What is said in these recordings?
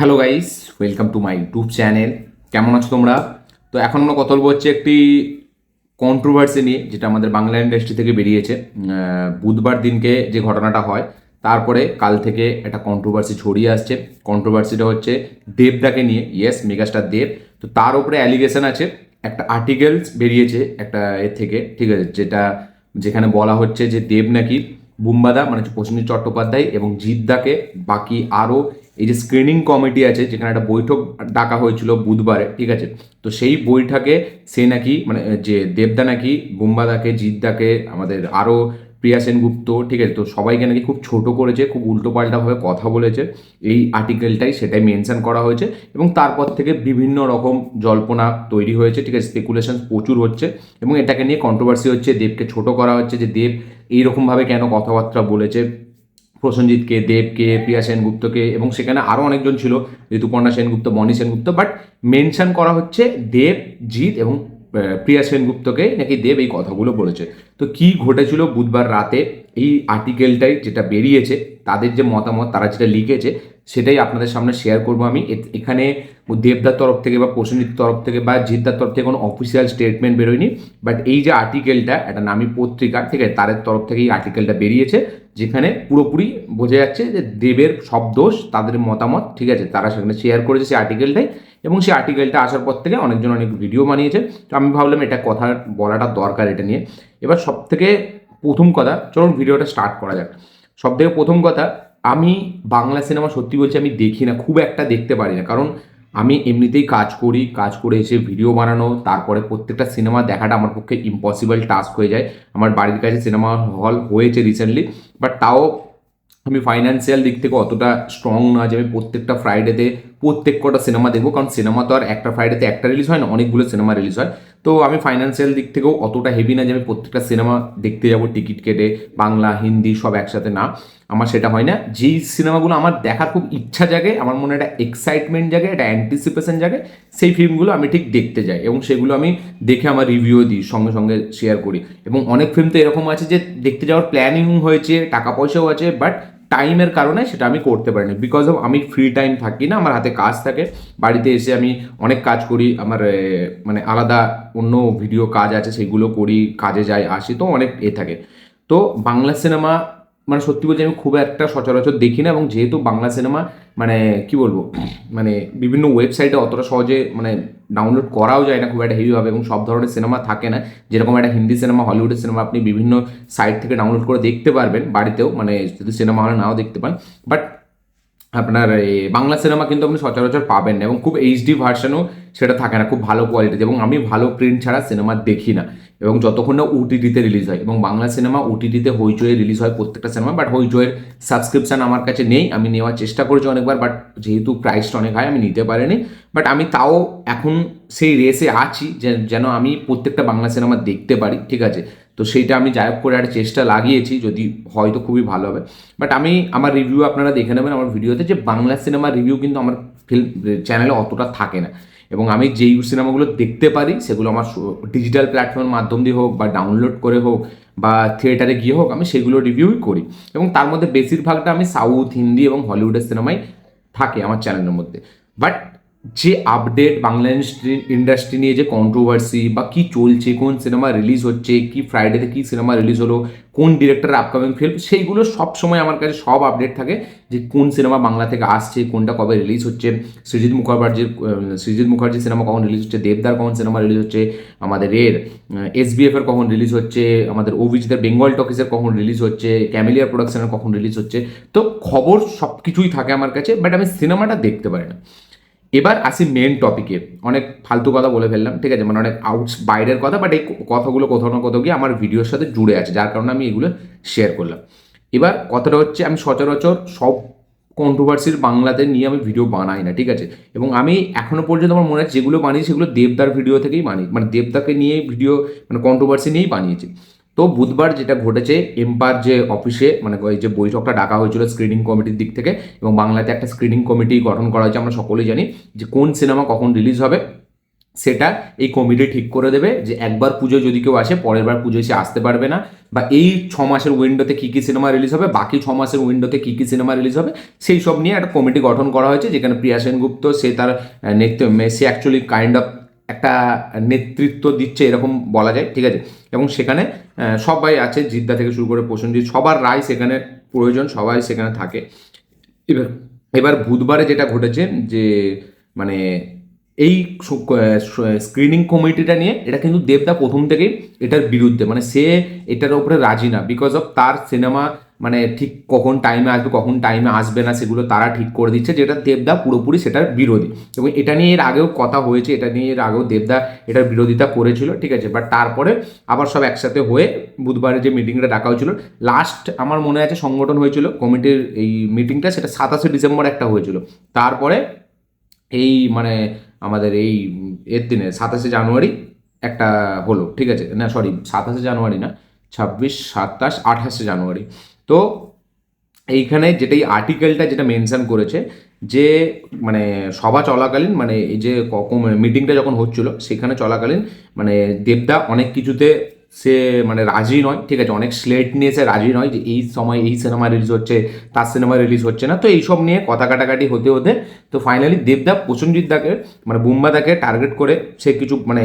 Hello guys, welcome to my YouTube channel. কেমন আছো তোমরা? তো এখন আমরা কথা বলবো হচ্ছে একটি কন্ট্রোভার্সি নিয়ে, যেটা আমাদের বাংলা ইন্ডাস্ট্রি থেকে বেরিয়েছে। বুধবার দিনকে যে ঘটনাটা হয়, তারপরে কাল থেকে একটা কন্ট্রোভার্সি ছড়িয়ে আসছে। কন্ট্রোভার্সিটা হচ্ছে দেবদাকে নিয়ে। ইয়েস, মেগাস্টার দেব। তো তার উপরে অ্যালিগেশন আছে। একটা আর্টিকেলস বেরিয়েছে একটা থেকে, ঠিক আছে, যেখানে বলা হচ্ছে যে দেব নাকি বুম্বাদা মানে হচ্ছে প্রসেনজিৎ চট্টোপাধ্যায় এবং জিদ্দাকে, বাকি আরও এই যে স্ক্রিনিং কমিটি আছে, যেখানে একটা বৈঠক ডাকা হয়েছিল বুধবারে, ঠিক আছে। তো সেই বৈঠকে সে নাকি মানে যে দেবদা নাকি বুম্বাদাকে, জিদ্দাকে, আমাদের আরও প্রিয়া সেনগুপ্ত, ঠিক আছে, তো সবাইকে নাকি খুব ছোট করেছে, খুব উল্টোপাল্টাভাবে কথা বলেছে। এই আর্টিকেলটাই সেটাই মেনশন করা হয়েছে এবং তারপর থেকে বিভিন্ন রকম জল্পনা তৈরি হয়েছে, ঠিক আছে, স্পেকুলেশন প্রচুর হচ্ছে এবং এটাকে নিয়ে কন্ট্রোভার্সি হচ্ছে। দেবকে ছোট করা হচ্ছে যে দেব এইরকমভাবে কেন কথাবার্তা বলেছে প্রসেনজিৎকে, দেবকে, প্রিয়া সেনগুপ্তকে, এবং সেখানে আরও অনেকজন ছিল, ঋতুপর্ণা সেনগুপ্ত, বনি সেনগুপ্ত, বাট মেনশন করা হচ্ছে দেব, জিৎ এবং প্রিয়া সেনগুপ্তকে নাকি দেব এই কথাগুলো বলেছে। তো কি ঘটেছিল বুধবার রাতে, এই আর্টিকেলটাই যেটা বেরিয়েছে, তাদের যে মতামত, তারা যেটা লিখেছে, সেটাই আপনাদের সামনে শেয়ার করবো আমি। এখানে দেবদার তরফ থেকে বা প্রসেনজিতের তরফ থেকে বা জিদ্দার তরফ থেকে কোনো অফিসিয়াল স্টেটমেন্ট বেরোয়নি, বাট এই যে আর্টিকেলটা, একটা নামী পত্রিকা, ঠিক আছে, তাদের তরফ থেকে এই আর্টিকেলটা বেরিয়েছে, যেখানে পুরোপুরি বোঝা যাচ্ছে যে দেবের সব দোষ, তাদের মতামত, ঠিক আছে, তারা সেখানে শেয়ার করেছে সেই আর্টিকেলটাই। এবং সেই আর্টিকেলটা আসার পর থেকে অনেকজন অনেক ভিডিও বানিয়েছে। তো আমি ভাবলাম এটা কথা বলাটা দরকার এটা নিয়ে। এবার সব থেকে প্রথম কথা, চলুন ভিডিওটা স্টার্ট করা যাক। সব থেকে প্রথম কথা, আমি বাংলা সিনেমা সত্যি বলছি আমি দেখি না, খুব একটা দেখতে পারি না, কারণ আমি এমনিতেই কাজ করি, কাজ করে এসে ভিডিও বানানো, তারপরে প্রত্যেকটা সিনেমা দেখাটা আমার পক্ষে ইম্পসিবল টাস্ক হয়ে যায়। আমার বাড়ির কাছে সিনেমা হল হয়েছে রিসেন্টলি, বাট তাও আমি ফাইন্যান্সিয়াল দিক থেকে অতটা স্ট্রং না যে আমি প্রত্যেকটা ফ্রাইডেতে প্রত্যেক কটা সিনেমা দেখবো, কারণ সিনেমা তো আর একটা ফ্রাইডেতে একটা রিলিজ হয় না, অনেকগুলো সিনেমা রিলিজ হয়। তো আমি ফাইন্যান্সিয়াল দিক থেকেও অতটা হেভি না যে আমি প্রত্যেকটা সিনেমা দেখতে যাবো টিকিট কেটে, বাংলা হিন্দি সব একসাথে না, আমার সেটা হয় না। যেই সিনেমাগুলো আমার দেখার খুব ইচ্ছা জাগে, আমার মনে একটা এক্সাইটমেন্ট জাগে, একটা অ্যান্টিসিপেশন জাগে, সেই ফিল্মগুলো আমি ঠিক দেখতে যাই এবং সেগুলো আমি দেখে আমার রিভিউ দিই, সঙ্গে সঙ্গে শেয়ার করি। এবং অনেক ফিল্ম তো এরকম আছে যে দেখতে যাওয়ার প্ল্যানিং হয়েছে, টাকা পয়সাও আছে, বাট টাইমের কারণে সেটা আমি করতে পারিনি, বিকজ অফ আমি ফ্রি টাইম থাকি না, আমার হাতে কাজ থাকে। বাড়িতে এসে আমি অনেক কাজ করি, আমার মানে আলাদা অন্য ভিডিও কাজ আছে, সেগুলো করি, কাজে যাই আসি, তো অনেক থাকে। তো বাংলা সিনেমা মানে সত্যি বলছি আমি খুব একটা সচরাচর দেখি না, এবং যেহেতু বাংলা সিনেমা মানে কি বলবো, মানে বিভিন্ন ওয়েবসাইটে অতটা সহজে মানে ডাউনলোড করাও যায় না খুব একটা হেভিভাবে, এবং সব ধরনের সিনেমা থাকে না। যেরকম একটা হিন্দি সিনেমা, হলিউডের সিনেমা আপনি বিভিন্ন সাইট থেকে ডাউনলোড করে দেখতে পারবেন বাড়িতেও, মানে যদি সিনেমা হলে নাও দেখতে পান, বাট আপনার এই বাংলা সিনেমা কিন্তু আপনি সচরাচর পাবেন না, এবং খুব এইচডি ভার্সানও সেটা থাকে না খুব ভালো কোয়ালিটিতে, এবং আমি ভালো প্রিন্ট ছাড়া সিনেমা দেখি না, এবং যতক্ষণ না ওটিটিতে রিলিজ হয়। এবং বাংলা সিনেমা ওটিটিতে হইচয়ে রিলিজ হয় প্রত্যেকটা সিনেমা, বাট হইচয়ের সাবস্ক্রিপশন আমার কাছে নেই, আমি নেওয়ার চেষ্টা করেছি অনেকবার, বাট যেহেতু প্রাইসটা অনেক হাই আমি নিতে পারিনি। বাট আমি তাও এখন সেই রেসে আছি যে যেন আমি প্রত্যেকটা বাংলা সিনেমা দেখতে পারি, ঠিক আছে। তো সেইটা আমি যাই হোক করে একটা চেষ্টা লাগিয়েছি, যদি হয়তো খুবই ভালো হবে। বাট আমি আমার রিভিউ আপনারা দেখে নেবেন আমার ভিডিওতে, যে বাংলা সিনেমার রিভিউ কিন্তু আমার ফিল্ম চ্যানেলে অতটা থাকে না, এবং আমি যেই সিনেমাগুলো দেখতে পারি সেগুলো আমার ডিজিটাল প্ল্যাটফর্মের মাধ্যম দিয়ে হোক বা ডাউনলোড করে হোক বা থিয়েটারে গিয়ে হোক, আমি সেগুলো রিভিউই করি। এবং তার মধ্যে বেশিরভাগটা আমি সাউথ, হিন্দি এবং হলিউডের সিনেমাই থাকে আমার চ্যানেলের মধ্যে। বাট যে আপডেট বাংলা ইন্ডাস্ট্রি নিয়ে যে কন্ট্রোভার্সি বা কি চলছে, কোন সিনেমা রিলিজ হচ্ছে, কি ফ্রাইডেতে কি সিনেমা রিলিজ হলো, কোন ডিরেক্টরের আপকামিং ফিল্ম, সেইগুলো সব সময় আমার কাছে সব আপডেট থাকে, যে কোন সিনেমা বাংলা থেকে আসছে, কোনটা কবে রিলিজ হচ্ছে, সৃজিত মুখার্জির সিনেমা কখন রিলিজ হচ্ছে, দেবদার কখন সিনেমা রিলিজ হচ্ছে, আমাদের এসবিএফ এর কখন রিলিজ হচ্ছে, আমাদের অভিজিতের বেঙ্গল টকিসের কখন রিলিজ হচ্ছে, ক্যামেলিয়া প্রোডাকশনের কখন রিলিজ হচ্ছে। তো খবর সব কিছুই থাকে আমার কাছে, বাট আমি সিনেমাটা দেখতে পারি না। এবার আসি মেন টপিকে। অনেক ফালতু কথা বলে ফেললাম, ঠিক আছে, মানে অনেক বাইরের কথা, বাট এই কথাগুলো কোথাও না কোথাও গিয়ে আমার ভিডিওর সাথে জুড়ে আছে, যার কারণে আমি এগুলো শেয়ার করলাম। এবার কথাটা হচ্ছে, আমি সচরাচর সব কন্ট্রোভার্সির বাংলাতে নিয়ে আমি ভিডিও বানাই না, ঠিক আছে। এবং আমি এখনো পর্যন্ত আমার মনে আছে যেগুলো বানিয়েছি সেগুলো দেবদার ভিডিও থেকেই বানিয়ে, মানে দেবদাকে নিয়ে ভিডিও, মানে কন্ট্রোভার্সি নিয়েই বানিয়েছি। তো বুধবার যেটা ঘটেছে, এম্পার যে অফিসে মানে ওই যে বৈঠকটা ডাকা হয়েছিল স্ক্রিনিং কমিটির দিক থেকে, এবং বাংলাতে একটা স্ক্রিনিং কমিটি গঠন করা হয়েছে, আমরা সকলেই জানি যে কোন সিনেমা কখন রিলিজ হবে, সেটা এই কমিটি ঠিক করে দেবে যে একবার পুজো যদি কেউ আসে পরের বার পুজোয় সে আসতে পারবে না, বা এই 6 মাসের উইন্ডোতে কী কী সিনেমা রিলিজ হবে, বাকি 6 মাসের উইন্ডোতে কী কী সিনেমা রিলিজ হবে, সেই সব নিয়ে একটা কমিটি গঠন করা হয়েছে, যেখানে প্রিয়া সেনগুপ্ত সে তার সে অ্যাকচুয়ালি কাইন্ড অফ একটা নেতৃত্ব দিচ্ছে এরকম বলা যায়, ঠিক আছে। এবং সেখানে সবাই আছে, জিদ্দা থেকে শুরু করে প্রসেনজিৎ, সবার রায় সেখানে প্রয়োজন, সবাই সেখানে থাকে। এবার এবার বুধবারে যেটা ঘটেছে যে মানে এই স্ক্রিনিং কমিটিটা নিয়ে এটা কিন্তু দেবদা প্রথম থেকেই এটার বিরুদ্ধে, মানে সে এটার উপরে রাজি না, বিকজ অফ তার সিনেমা মানে ঠিক কখন টাইমে আসবে কখন টাইমে আসবে না সেগুলো তারা ঠিক করে দিচ্ছে, যেটা দেবদা পুরোপুরি সেটার বিরোধী। এবং এটা নিয়ে এর আগেও কথা হয়েছে, এটা নিয়ে এর আগেও দেবদা এটার বিরোধিতা করেছিল, ঠিক আছে। বাট তারপরে আবার সব একসাথে হয়ে বুধবারে যে মিটিংটা ডাকা হয়েছিল, লাস্ট আমার মনে আছে সংগঠন হয়েছিল কমিটির এই মিটিংটা, সেটা 27শে ডিসেম্বর একটা হয়েছিল। তারপরে এই মানে আমাদের এই এর দিনে 27শে জানুয়ারি একটা হলো, ঠিক আছে, না সরি 27শে জানুয়ারি না, 26, 27, 28শে জানুয়ারি। তো এইখানে যেটা এই আর্টিকেলটা যেটা মেনশন করেছে যে মানে সভা চলাকালীন, মানে এই যে মিটিংটা যখন হচ্ছিল সেখানে চলাকালীন মানে দেবদা অনেক কিছুতে সে মানে রাজি নয়, ঠিক আছে, অনেক স্লেট নিয়ে সে রাজি নয় যে এই সময় এই সিনেমা রিলিজ হচ্ছে, তার সিনেমা রিলিজ হচ্ছে না। তো এইসব নিয়ে কথা কাটাকাটি হতে হতে তো ফাইনালি দেবদা প্রসেনজিৎ দাকে মানে বুম্বা দাকে টার্গেট করে সে কিছু মানে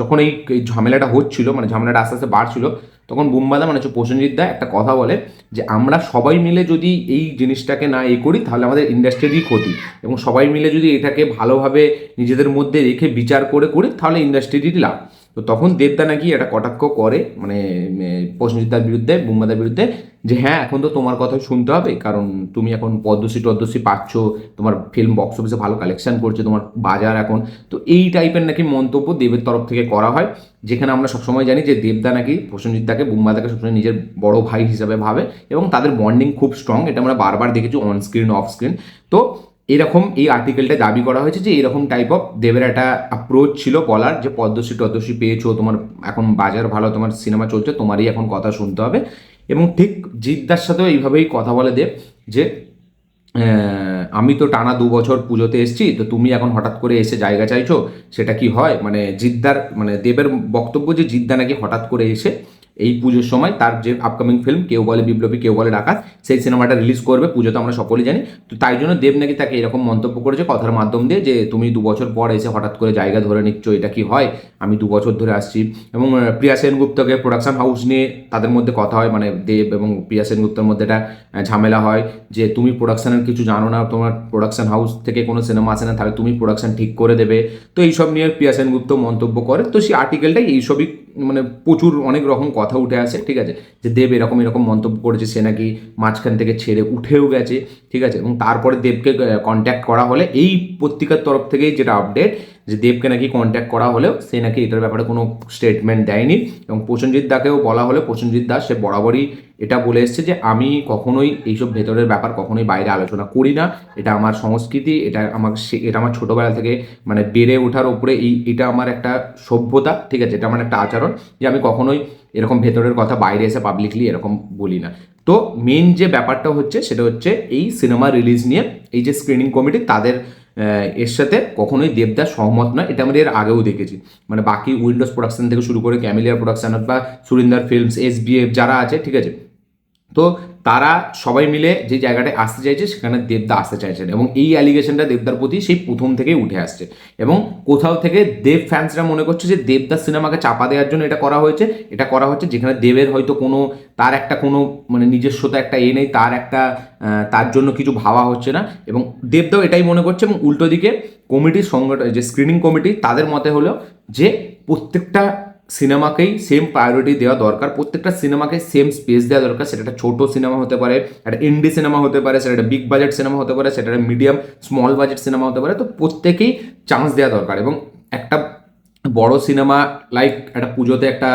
যখন এই ঝামেলাটা হচ্ছিল, মানে ঝামেলাটা আস্তে আস্তে বাড়ছিল, তখন বুম্বাদা মানে হচ্ছে প্রসেনজিৎ দা একটা কথা বলে যে আমরা সবাই মিলে যদি এই জিনিসটাকে না করি তাহলে আমাদের ইন্ডাস্ট্রিরই ক্ষতি, এবং সবাই মিলে যদি এটাকে ভালোভাবে নিজেদের মধ্যে রেখে বিচার করে করি তাহলে ইন্ডাস্ট্রিরই লাভ। তো তখন দেবদা নাকি এটা কটাক্ষ করে মানে প্রসেনজিৎদার বিরুদ্ধে, বুম্বাদার বিরুদ্ধে, যে হ্যাঁ এখন তো তোমার কথাই শুনতে হবে, কারণ তুমি এখন পদ্মশ্রী টদ্মশ্রী পাচ্ছ, তোমার ফিল্ম বক্স অফিসে ভালো কালেকশন করছে, তোমার বাজার এখন, তো এই টাইপের নাকি মন্তব্য দেবের তরফ থেকে করা হয়। যেখানে আমরা সবসময় জানি যে দেবদা নাকি প্রসেনজিৎদাকে বুম্বাদাকে সবসময় নিজের বড় ভাই হিসাবে ভাবে, এবং তাদের বন্ডিং খুব স্ট্রং, এটা আমরা বারবার দেখেছি অন স্ক্রিন অফ স্ক্রিন। তো এরকম এই আর্টিকেলটা দাবি করা হয়েছে যে এরকম টাইপ অফ দেবের একটা অ্যাপ্রোচ ছিল বলার, যে পদ্মশ্রী টদ্মশ্রী পেয়েছো, তোমার এখন বাজার ভালো, তোমার সিনেমা চলছে, তোমারই এখন কথা শুনতে হবে। এবং ঠিক জিদ্দার সাথেও এইভাবেই কথা বলে দেব যে আমি তো টানা 2 বছর পুজোতে এসেছি, তো তুমি এখন হঠাৎ করে এসে জায়গা চাইছো, সেটা কি হয়? মানে জিদ্দার মানে দেবের বক্তব্য যে জিদ্দা নাকি হঠাৎ করে এসে এই পুজোর সময় তার যে আপকামিং ফিল্ম কেউ বলে বিপ্লবী কেউ বলে ডাকাত, সেই সিনেমাটা রিলিজ করবে পুজোতে, আমরা সকলেই জানি। তো তাই জন্য দেব নাকি তাকে এরকম মন্তব্য করেছে কথার মাধ্যম দিয়ে, যে তুমি 2 বছর পর এসে হঠাৎ করে জায়গা ধরে নিচ্ছ, এটা কি হয়? আমি 2 বছর ধরে আসছি। এবং প্রিয়া সেনগুপ্তকে প্রোডাকশন হাউস নিয়ে তাদের মধ্যে কথা হয়, মানে দেব এবং প্রিয়া সেনগুপ্তর মধ্যে একটা ঝামেলা হয় যে তুমি প্রোডাকশনের কিছু জানো না, তোমার প্রোডাকশন হাউস থেকে কোনো সিনেমা আসে না, তাহলে তুমি প্রোডাকশন ঠিক করে দেবে। তো এইসব নিয়ে প্রিয়া সেনগুপ্ত মন্তব্য করে। তো সেই আর্টিকেলটাই এইসবই মানে প্রচুর অনেক রকম কথা উঠে আসে, ঠিক আছে, যে দেব এরকম এরকম মন্তব্য করেছে, সে নাকি মাঝখান থেকে ছেড়ে উঠেও গেছে, ঠিক আছে। এবং তারপরে দেবকে কন্ট্যাক্ট করা হলে এই পত্রিকার তরফ থেকেই যেটা আপডেট, যে দেবকে নাকি কন্ট্যাক্ট করা হলেও সে নাকি এটার ব্যাপারে কোনো স্টেটমেন্ট দেয়নি। এবং প্রসেনজিৎ দাকেও বলা হলে প্রসেনজিৎ দাস সে বরাবরই এটা বলে এসছে যে আমি কখনোই এইসব ভেতরের ব্যাপার কখনোই বাইরে আলোচনা করি না, এটা আমার সংস্কৃতি, এটা আমার এটা আমার ছোটোবেলা থেকে মানে বেড়ে ওঠার উপরে এটা আমার একটা সভ্যতা, ঠিক আছে, এটা আমার একটা আচরণ, যে আমি কখনোই এরকম ভেতরের কথা বাইরে এসে পাবলিকলি এরকম বলি না। তো মেন যে ব্যাপারটা হচ্ছে সেটা হচ্ছে এই সিনেমা রিলিজ নিয়ে এই যে স্ক্রিনিং কমিটি তাদের এর সাথে কখনোই দেবদাস সহমত নয়, এটা আমরা এর আগেও দেখেছি। মানে বাকি উইন্ডোজ প্রোডাকশন থেকে শুরু করে ক্যামিলিয়ার প্রোডাকশন বা সুরিন্দার ফিল্মস, SBF যারা আছে, ঠিক আছে, তো তারা সবাই মিলে যে জায়গাটায় আসতে চাইছে সেখানে দেবদা আসতে চাইছেন, এবং এই অ্যালিগেশনটা দেবদার প্রতি সেই প্রথম থেকেই উঠে আসছে। এবং কোথাও থেকে দেব ফ্যান্সরা মনে করছে যে দেবদাস সিনেমাকে চাপা দেওয়ার জন্য এটা করা হয়েছে, যেখানে দেবের হয়তো কোনো তার একটা কোনো মানে নিজস্বতা একটা নেই, তার একটা তার জন্য কিছু ভাবা হচ্ছে না, এবং দেবদাও এটাই মনে করছে। এবং উল্টো দিকে কমিটির সংগঠন যে স্ক্রিনিং কমিটি তাদের মতে হলো যে প্রত্যেকটা সিনেমাকেই সেম প্রায়োরিটি দেওয়া দরকার, প্রত্যেকটা সিনেমাকে সেম স্পেস দেওয়া দরকার। সেটা একটা ছোটো সিনেমা হতে পারে, একটা ইন্ডি সিনেমা হতে পারে, সেটা একটা বিগ বাজেট সিনেমা হতে পারে, সেটা একটা মিডিয়াম স্মল বাজেট সিনেমা হতে পারে। তো প্রত্যেকেই চান্স দেওয়া দরকার। এবং একটা বড় সিনেমা লাইক একটা পুজোতে একটা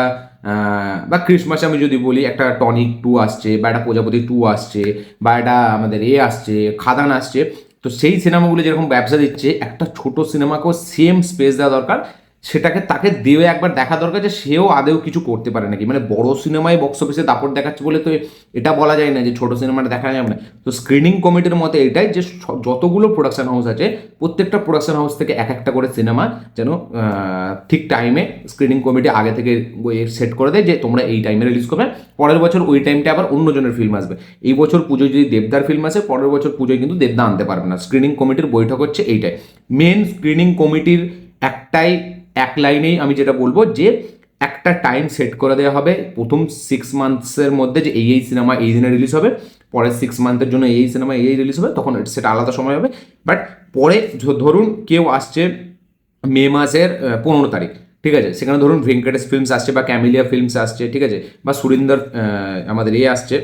বা ক্রিসমাসে আমি যদি বলি একটা টনিক 2 আসছে, বা একটা প্রজাপতি 2 আসছে, বা একটা আমাদের আসছে খাদান আসছে, তো সেই সিনেমাগুলো যেরকম ব্যবসা দিচ্ছে, একটা ছোট সিনেমাকেও সেম স্পেস দেওয়া দরকার, সেটাকে তাকে দিয়ে একবার দেখা দরকার যে সেও আদেও কিছু করতে পারে নাকি। মানে বড় সিনেমায় বক্স অফিসে দাপট দেখাচ্ছে বলে তো এটা বলা যায় না যে ছোট সিনেমাটা দেখা যাবে না। তো স্ক্রিনিং কমিটির মতে এটাই যে যতগুলো প্রোডাকশন হাউস আছে প্রত্যেকটা প্রোডাকশন হাউস থেকে এক একটা করে সিনেমা যেন ঠিক টাইমে স্ক্রিনিং কমিটি আগে থেকে সেট করে দেয় যে তোমরা এই টাইমে রিলিজ করবে, পরের বছর ওই টাইমটা আবার অন্যজনের ফিল্ম আসবে। এই বছর পুজোয় যদি দেবদার ফিল্ম আসে, পরের বছর পুজোয় কিন্তু দেবদা আনতে পারবে না। স্ক্রিনিং কমিটির বৈঠক হচ্ছে এইটাই। মেন স্ক্রিনিং কমিটির একটাই এক লাইনেই আমি যেটা বলবো যে একটা টাইম সেট করে দেওয়া হবে প্রথম 6 মান্থসের মধ্যে যে এই সিনেমা এই দিনে রিলিজ হবে, পরের 6 মান্থের জন্য এই সিনেমা এই রিলিজ হবে, তখন সেটা আলাদা সময় হবে। বাট পরে ধরুন কেউ আসছে মে মাসের 15 তারিখ, ঠিক আছে, সেখানে ধরুন ভেঙ্কটেশ ফিল্মস আসছে বা ক্যামিলিয়া ফিল্মস আসছে, ঠিক আছে, বা সুরিন্দর আমাদের আসছে,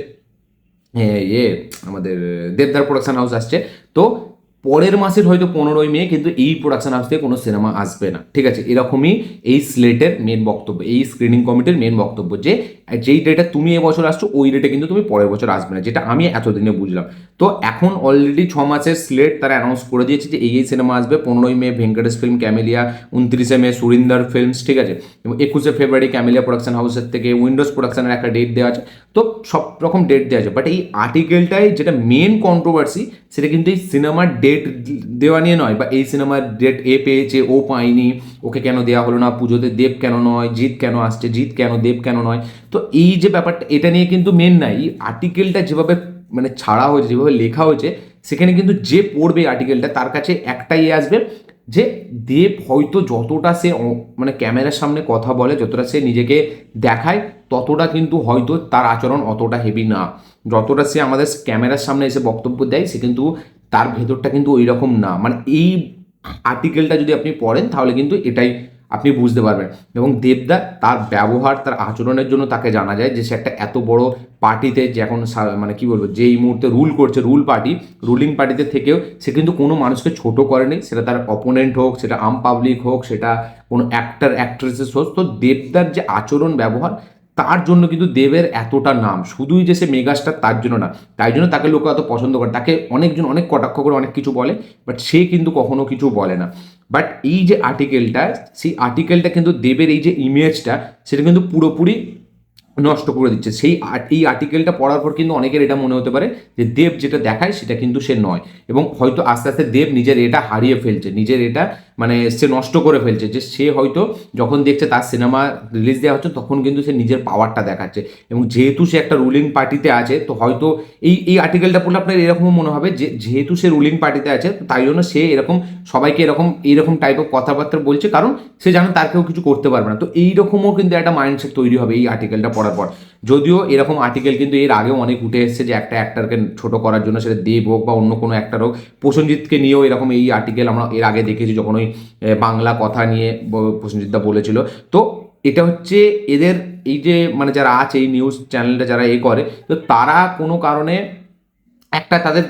ইয়ে আমাদের দেবদার প্রোডাকশন হাউস আসছে। তো পরের মাসের হয়তো 15ই মে কিন্তু এই প্রোডাকশন হাউস থেকে কোনো সিনেমা আসবে না, ঠিক আছে। এরকমই এই স্লেটের মেন বক্তব্য, এই স্ক্রিনিং কমিটির মেন বক্তব্য যে যেই ডেটে তুমি এবছর আসছো ওই ডেটে কিন্তু তুমি পরের বছর আসবে না, যেটা আমি এতদিনে বুঝলাম। তো এখন অলরেডি 6 মাসের স্লেট তারা অ্যানাউন্স করে দিয়েছে যে এই সিনেমা আসবে। 15ই মে ভেঙ্কটেশ ফিল্ম ক্যামিলিয়া, 29শে মে সুরিন্দর ফিল্মস, ঠিক আছে, এবং 21শে ফেব্রুয়ারি ক্যামিলিয়া প্রোডাকশন হাউসের থেকে উইন্ডোজ প্রোডাকশনের একটা ডেট দেওয়া আছে। তো সব রকম ডেট দেওয়া আছে। বাট এই আর্টিকেলটায় যেটা মেন কন্ট্রোভার্সি সেটা কিন্তু এই সিনেমার ডেট দেওয়া নিয়ে নয়, বা এই সিনেমার ডেট এ পেয়েছে ও পায়নি, ওকে কেন দেওয়া হলো না, পুজোতে দেব কেন নয়, জিৎ কেন আসছে, জিৎ কেন দেব কেন নয়। তো এই যে ব্যাপারটা এটা নিয়ে কিন্তু মেন নাই। এই আর্টিকেলটা যেভাবে মানে ছাড়া হয়েছে, যেভাবে লেখা হয়েছে, সেখানে কিন্তু যে পড়বে আর্টিকেলটা তার কাছে একটাই আসবে যে দেব হয়তো যতটা সে মানে ক্যামেরার সামনে কথা বলে, যতটা সে নিজেকে দেখায়, ততটা কিন্তু হয়তো তার আচরণ অতটা হেভি না। যতটা সে আমাদের ক্যামেরার সামনে এসে বক্তব্য দেয় সে কিন্তু তার ভেতরটা কিন্তু ওই রকম না। মানে এই আর্টিকেলটা যদি আপনি পড়েন তাহলে কিন্তু এটাই আপনি বুঝতে পারবেন। এবং দেবদা তার ব্যবহার, তার আচরণের জন্য তাকে জানা যায় যে সে একটা এত বড় পার্টিতে, যে এখন মানে কি বলবো, যে এই মুহূর্তে রুল করছে, রুলিং পার্টিতে থেকেও সে কিন্তু কোনো মানুষকে ছোট করেনি, সেটা তার অপোনেন্ট হোক, সেটা আম পাবলিক হোক, সেটা কোনো অ্যাক্টর অ্যাক্ট্রেসেস হোক। তো দেবদার যে আচরণ ব্যবহার, তার জন্য কিন্তু দেবের এতটা নাম, শুধুই যে সে মেগাস্টার তার জন্য না, তাই জন্য তাকে লোক এত পছন্দ করে, তাকে অনেকজন অনেক কটাক্ষ করে অনেক কিছু বলে, বাট সে কিন্তু কখনো কিছু বলে না। বাট এই যে আর্টিকেলটা, সেই আর্টিকেলটা কিন্তু দেবের এই যে ইমেজটা সেটা কিন্তু পুরোপুরি নষ্ট করে দিচ্ছে। এই আর্টিকেলটা পড়ার পর কিন্তু অনেকের এটা মনে হতে পারে যে দেব যেটা দেখায় সেটা কিন্তু সে নয়, এবং হয়তো আস্তে আস্তে দেব নিজের এটা হারিয়ে ফেলছে, নিজের এটা মানে সে নষ্ট করে ফেলছে, যে সে হয়তো যখন দেখছে তার সিনেমা রিলিজ দেওয়া হচ্ছে তখন কিন্তু সে নিজের পাওয়ারটা দেখাচ্ছে। এবং যেহেতু সে একটা রুলিং পার্টিতে আছে, তো হয়তো এই আর্টিকেলটা পড়লে আপনার এরকমও মনে হবে যে যেহেতু সে রুলিং পার্টিতে আছে তাই জন্য সে এরকম সবাইকে এইরকম টাইপ অফ কথাবার্তা বলছে, কারণ সে জানে তার কেউ কিছু করতে পারবে না। তো এইরকমও কিন্তু একটা মাইন্ডসেট তৈরি হবে এই আর্টিকেলটা পড়ার পর। যদিও এরকম আর্টিকেল কিন্তু এর আগেও অনেক উঠে এসেছে যে একটা অ্যাক্টারকে ছোট করার জন্য, সেটা দেব হোক বা অন্য কোনো অ্যাক্টার হোক, প্রসেনজিৎকে নিয়েও এরকম এই আর্টিকেল আমরা এর আগে দেখেছি, যখন ওই বাংলা কথা নিয়ে প্রসেনজিৎদা বলেছিল। তো এটা হচ্ছে এদের এই যে মানে যারা আছে এই নিউজ চ্যানেলটা যারা করে, তো তারা কোনো কারণে একটা তাদের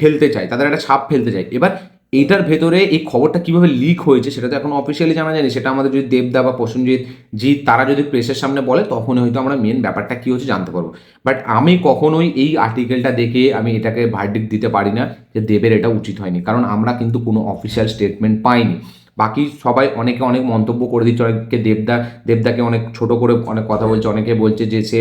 ফেলতে চায়, তাদের একটা ছাপ ফেলতে চায়। এবার এইটার ভেতরে এই খবরটা কিভাবে লিক হয়েছে সেটা তো এখন অফিসিয়ালি জানা যায়নি, সেটা আমাদের যদি দেবদা বা প্রসেনজিৎ তারা যদি প্রেসের সামনে বলে তখন হয়তো আমরা মেন ব্যাপারটা কী হচ্ছে জানতে পারবো। বাট আমি কখনোই এই আর্টিকেলটা দেখে আমি এটাকে ভার্ডিক্ট দিতে পারি না যে দেবের এটা উচিত হয়নি, কারণ আমরা কিন্তু কোনো অফিসিয়াল স্টেটমেন্ট পাইনি। বাকি সবাই অনেকে অনেক মন্তব্য করে দিচ্ছে, অনেকে দেবদাকে অনেক ছোট করে অনেক কথা বলছে, অনেকে বলছে যে সে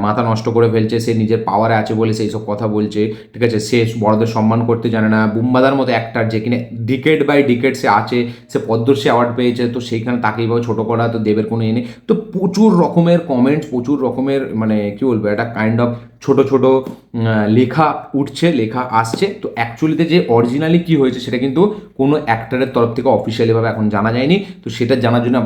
মাথা নষ্ট করে ফেলছে, সে নিজের পাওয়ারে আছে বলে সেই সব কথা বলছে, ঠিক আছে, সে বড়দের সম্মান করতে জানে না। বুম্বাদার মতো অ্যাক্টার যে কিনা ডিকেড বাই ডিকেড সে আছে, সে পদ্মশ্রী অ্যাওয়ার্ড পেয়েছে, তো সেইখানে তাকে এইভাবে ছোটো করা, তো দেবের কোনো নেই। তো প্রচুর রকমের কমেন্টস, প্রচুর রকমের মানে কী বলবো, একটা কাইন্ড অফ ছোট ছোট লেখা উঠছে, লেখা আসছে। তো অ্যাকচুয়ালিতে যে অরিজিনালি কী হয়েছে সেটা কিন্তু কোনো অ্যাক্টারের তরফ থেকে অফিসিয়ালিভাবে এখন জানা যায়নি। তো সেটা জানার জন্য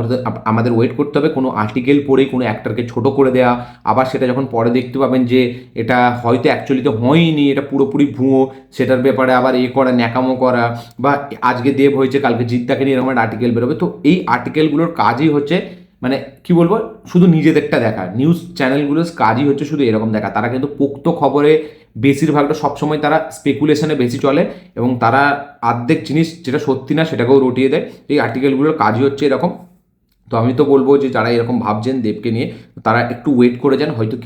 আমাদের ওয়েট করতে হবে। কোনো আর্টিকেল পড়েই কোনো অ্যাক্টারকে ছোট করে দেওয়া, আবার সেটা যখন পরে দেখতে পাবেন যে এটা হয়তো অ্যাকচুয়ালিতে হয়নি, এটা পুরোপুরি ভুয়ো, সেটার ব্যাপারে আবার করা, ন্যাকামো করা, বা আজকে দেব হয়েছে কালকে জিদ্দাকে নিয়ে এরকম একটা আর্টিকেল বেরোবে। তো এই আর্টিকেলগুলোর কাজই হচ্ছে মানে কি বলবো, শুধু নিজেদেরটা দেখা। নিউজ চ্যানেলগুলোর কাজই হচ্ছে শুধু এরকম দেখা। তারা কিন্তু পোক্ত খবরে বেশিরভাগটা সবসময় তারা স্পেকুলেশনে বেশি চলে, এবং তারা অর্ধেক জিনিস যেটা সত্যি না সেটাকেও রটিয়ে দেয়। এই আর্টিকেলগুলোর কাজই হচ্ছে এরকম। তো আমি তো বলবো যে যারা এরকম ভাবছেন দেবকে নিয়ে, তারা একটু ওয়েট করে যান, হয়তো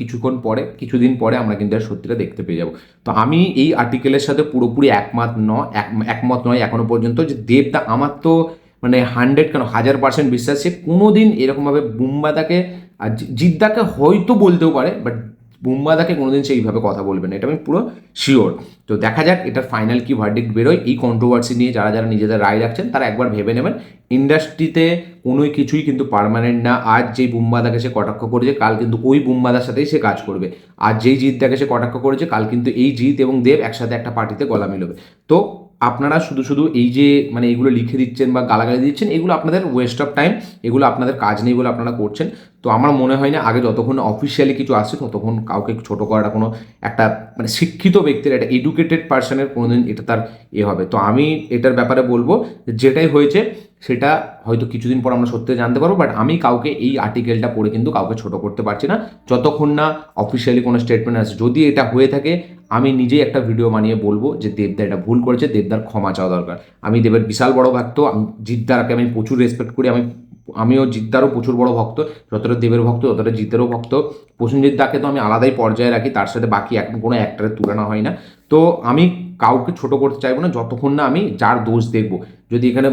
কিছুদিন পরে আমরা কিন্তু আর সত্যিটা দেখতে পেয়ে যাবো। তো আমি এই আর্টিকেলের সাথে পুরোপুরি একমত নয় এখনো পর্যন্ত, যে দেবদা আমার তো মানে 100 কেন 1000% বিশ্বাস সে কোনোদিন এরকমভাবে বুমবাদাকে আর জিদ্দাকে হয়তো বলতেও পারে, বাট বুমবাদাকে কোনোদিন সে এইভাবে কথা বলবে না, এটা আমি পুরো শিওর। তো দেখা যাক এটার ফাইনাল কি ভার্ডিক্ট বেরোয়। এই কন্ট্রোভার্সি নিয়ে যারা যারা নিজেদের রায় রাখছেন তারা একবার ভেবে নেবেন। ইন্ডাস্ট্রিতে কোনো কিছুই কিন্তু পার্মানেন্ট না। আজ যেই বুমবাদাকে সে কটাক্ষ করেছে কাল কিন্তু ওই বুমবাদার সাথেই সে কাজ করবে। আজ যেই জিতটাকে সে কটাক্ষ করেছে কাল কিন্তু এই জিত এবং দেব একসাথে একটা পার্টিতে গলা মিলবে। তো আপনারা শুধু শুধু এই যে মানে এগুলো লিখে দিচ্ছেন বা গালাগালি দিচ্ছেন, এগুলো আপনাদের ওয়েস্ট অফ টাইম, এগুলো আপনাদের কাজ নেই বলে আপনারা করছেন। তো আমার মনে হয় না আগে যতক্ষণ অফিসিয়ালি কিছু আসছে ততক্ষণ কাউকে ছোটো করাটা কোনো একটা মানে শিক্ষিত ব্যক্তির, একটা এডুকেটেড পার্সনের কোনোদিন এটা তার হবে। তো আমি এটার ব্যাপারে বলবো যেটাই হয়েছে সেটা হয়তো কিছুদিন পর আমরা সত্যি জানতে পারবো, বাট আমি কাউকে এই আর্টিকেলটা পড়ে কিন্তু কাউকে ছোট করতে পারছি না যতক্ষণ না অফিসিয়ালি কোনো স্টেটমেন্ট আসে। যদি এটা হয়ে থাকে আমি নিজেই একটা ভিডিও বানিয়ে বলবো যে দেবদা এটা ভুল করেছে, দেবদার ক্ষমা চাওয়া দরকার। আমি দেবের বিশাল বড় ভক্ত, জিদ্দারকে আমি প্রচুর রেসপেক্ট করি, আমিও জিদ্দারও প্রচুর বড় ভক্ত, যতটা দেবের ভক্ত ততটা জিদ্দারও ভক্ত। প্রসেনজিৎ দাকে তো আমি আলাদাই পর্যায়ে রাখি, তার সাথে বাকি এখন কোনো অ্যাক্টরের তুলনা হয় না। তো আমি কাউকে ছোট করতে চাইবো না যতক্ষণ না আমি যার দোষ দেখবো। যদি এখানে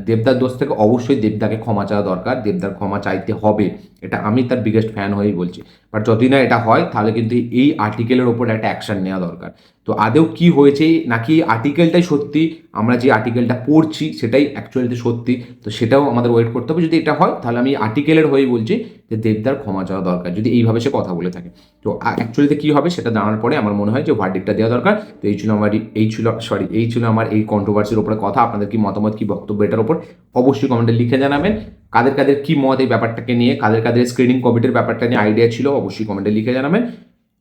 দেবদার দোষ থেকে অবশ্যই দেবদাকে ক্ষমা চাওয়া দরকার, দেবদার ক্ষমা চাইতে হবে, এটা আমি তার বিগেস্ট ফ্যান হয়েই বলছি। বাট যতদিন না এটা হয় তাহলে কিন্তু এই আর্টিকেলের ওপর একটা অ্যাকশন নেওয়া দরকার। তো আদেও কি হয়েছে নাকি আর্টিকেলটাই সত্যি, আমরা যে আর্টিকেলটা পড়ছি সেটাই অ্যাকচুয়ালিতে সত্যি, তো সেটাও আমাদের ওয়েট করতে হবে। যদি এটা হয় তাহলে আমি আর্টিকেলের হয়েই বলছি যে দেবদার ক্ষমা চাওয়া দরকার যদি এইভাবে সে কথা বলে থাকে। তো অ্যাকচুয়ালিতে কী হবে সেটা জানার পরে আমার মনে হয় যে ভার্ডিক্টটা দেওয়া দরকার। তো এই ছিল আমার এই কন্ট্রোভার্সির ওপরে কথা। আপনাদের কি মতামত, কি বক্তব্য এটার ওপর অবশ্যই কমেন্টে লিখে জানাবেন। কাদের কাদের কি মত এই ব্যাপারটাকে নিয়ে, কাদের কাদের স্ক্রিনিং কমিটির ব্যাপারটা নিয়ে আইডিয়া ছিল অবশ্যই কমেন্টে লিখে জানাবেন।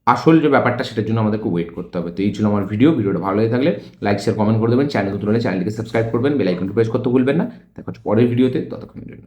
আসল যে ব্যাপারটা সেটার জন্য আমাদেরকে ওয়েট করতে হবে। তো এই ছিল আমার ভিডিওটা ভালো হয়ে থাকলে লাইক শেয়ার কমেন্ট করে দেবেন, চ্যানেল নতুন হলে চ্যানেলটিকে সাবস্ক্রাইব করবেন, বেল আইকনটি প্রেস করতে ভুলবেন না। দেখা হচ্ছে পরের ভিডিওতে, ততক্ষণের জন্য।